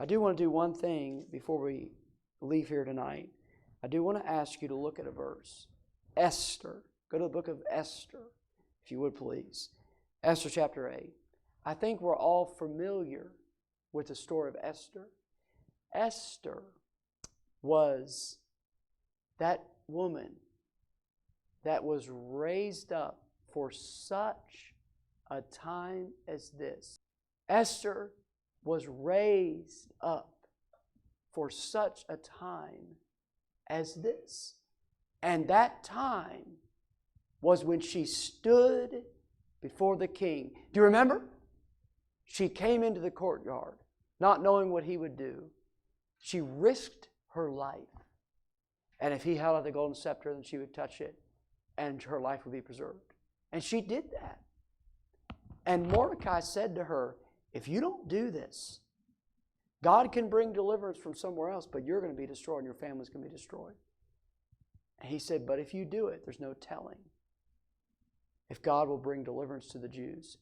I do want to do one thing before we leave here tonight. I do want to ask you to look at a verse. Esther. Go to the book of Esther, if you would please. Esther chapter 8. I think we're all familiar with the story of Esther. Esther was that woman that was raised up for such a time as this. Esther was raised up for such a time as this. And that time was when she stood before the king. Do you remember? She came into the courtyard, not knowing what he would do. She risked her life. And if he held out the golden scepter, then she would touch it, and her life would be preserved. And she did that. And Mordecai said to her, if you don't do this, God can bring deliverance from somewhere else, but you're going to be destroyed and your family's going to be destroyed. And he said, but if you do it, there's no telling if God will bring deliverance to the Jews.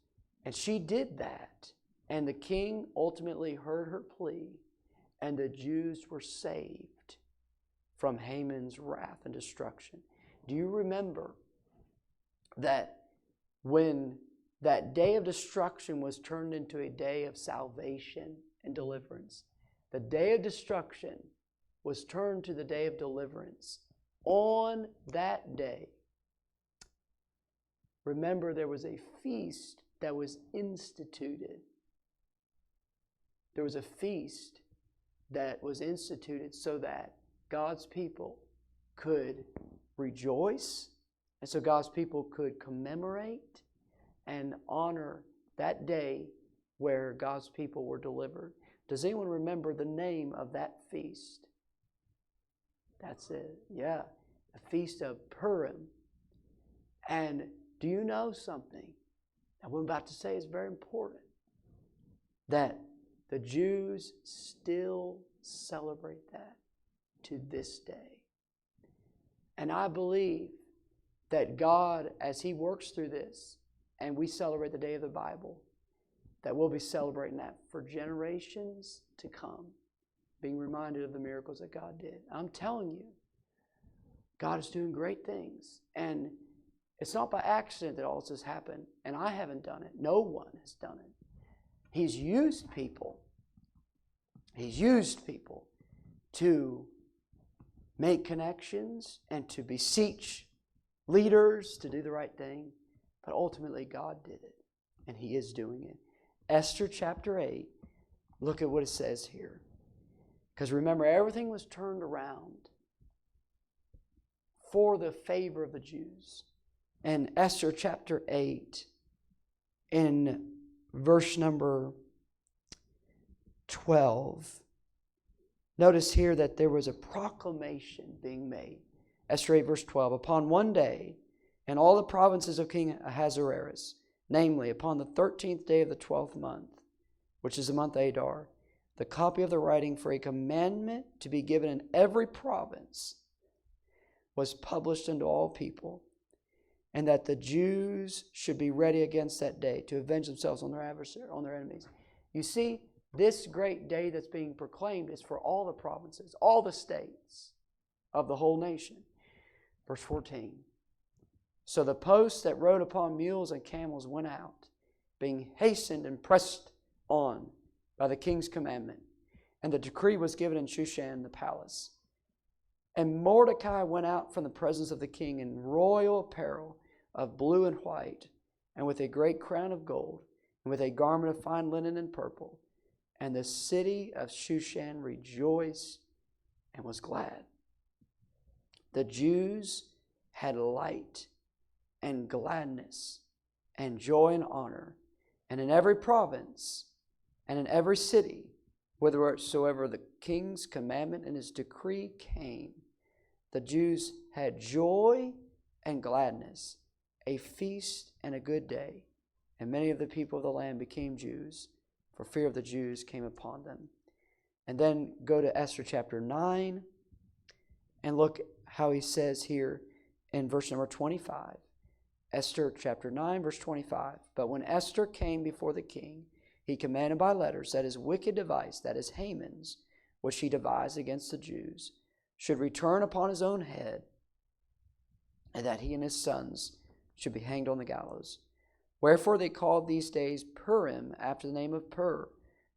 And she did that. And the king ultimately heard her plea, and the Jews were saved from Haman's wrath and destruction. Do you remember that when that day of destruction was turned into a day of salvation and deliverance? The day of destruction was turned to the day of deliverance. On that day, remember, there was a feast that was instituted. There was a feast that was instituted so that God's people could rejoice, and so God's people could commemorate and honor that day where God's people were delivered. Does anyone remember the name of that feast? That's it. Yeah. The Feast of Purim. And do you know something that what I'm about to say is very important? That the Jews still celebrate that to this day. And I believe that God, as He works through this, and we celebrate the day of the Bible, that we'll be celebrating that for generations to come, being reminded of the miracles that God did. I'm telling you, God is doing great things. And it's not by accident that all this has happened. And I haven't done it. No one has done it. He's used people. He's used people to make connections and to beseech leaders to do the right thing. But ultimately, God did it. And He is doing it. Esther chapter 8, look at what it says here. Because remember, everything was turned around for the favor of the Jews. And Esther chapter 8, in verse number 12, notice here that there was a proclamation being made. Esther 8, verse 12, upon one day, in all the provinces of King Ahasuerus, namely, upon the 13th day of the 12th month, which is the month Adar, the copy of the writing for a commandment to be given in every province was published unto all people, and that the Jews should be ready against that day to avenge themselves on their adversary, on their enemies. You see, this great day that's being proclaimed is for all the provinces, all the states of the whole nation. Verse 14. So the posts that rode upon mules and camels went out, being hastened and pressed on by the king's commandment. And the decree was given in Shushan the palace. And Mordecai went out from the presence of the king in royal apparel of blue and white, and with a great crown of gold, and with a garment of fine linen and purple. And the city of Shushan rejoiced and was glad. The Jews had light and gladness and joy and honor, and in every province and in every city, whithersoever the king's commandment and his decree came, the Jews had joy and gladness, a feast and a good day. And many of the people of the land became Jews, for fear of the Jews came upon them. And then go to Esther chapter 9, and look how he says here in verse number 25. Esther chapter 9, verse 25. But when Esther came before the king, he commanded by letters that his wicked device, that is Haman's, which he devised against the Jews, should return upon his own head, and that he and his sons should be hanged on the gallows. Wherefore they called these days Purim, after the name of Pur.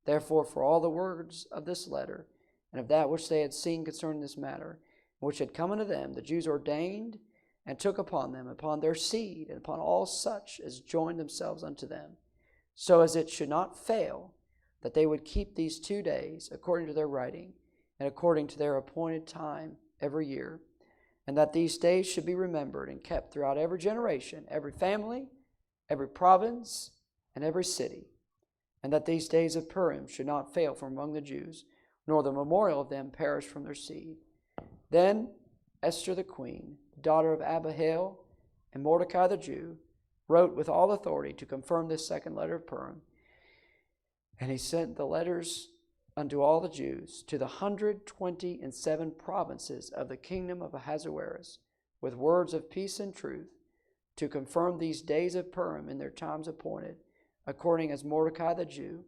Therefore, for all the words of this letter, and of that which they had seen concerning this matter, which had come unto them, the Jews ordained and took upon them, upon their seed, and upon all such as joined themselves unto them, so as it should not fail, that they would keep these 2 days, according to their writing, and according to their appointed time every year, and that these days should be remembered and kept throughout every generation, every family, every province, and every city, and that these days of Purim should not fail from among the Jews, nor the memorial of them perish from their seed. Then Esther the queen, daughter of Abihail, and Mordecai the Jew, wrote with all authority to confirm this second letter of Purim. And he sent the letters unto all the Jews to the 127 provinces of the kingdom of Ahasuerus, with words of peace and truth, to confirm these days of Purim in their times appointed, according as Mordecai the Jew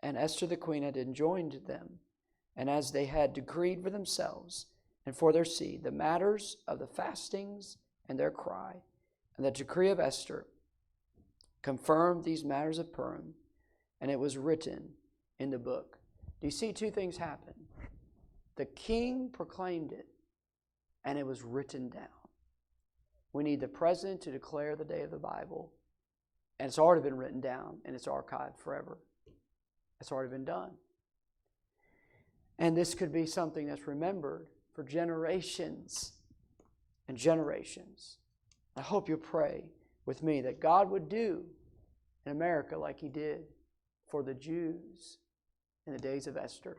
and Esther the queen had enjoined them, and as they had decreed for themselves and for their seed the matters of the fastings and their cry. And the decree of Esther confirmed these matters of Purim, and it was written in the book. Do you see 2 things happen? The king proclaimed it, and it was written down. We need the president to declare the day of the Bible, and it's already been written down, and it's archived forever. It's already been done. And this could be something that's remembered for generations and generations. I hope you'll pray with me that God would do in America like he did for the Jews in the days of Esther.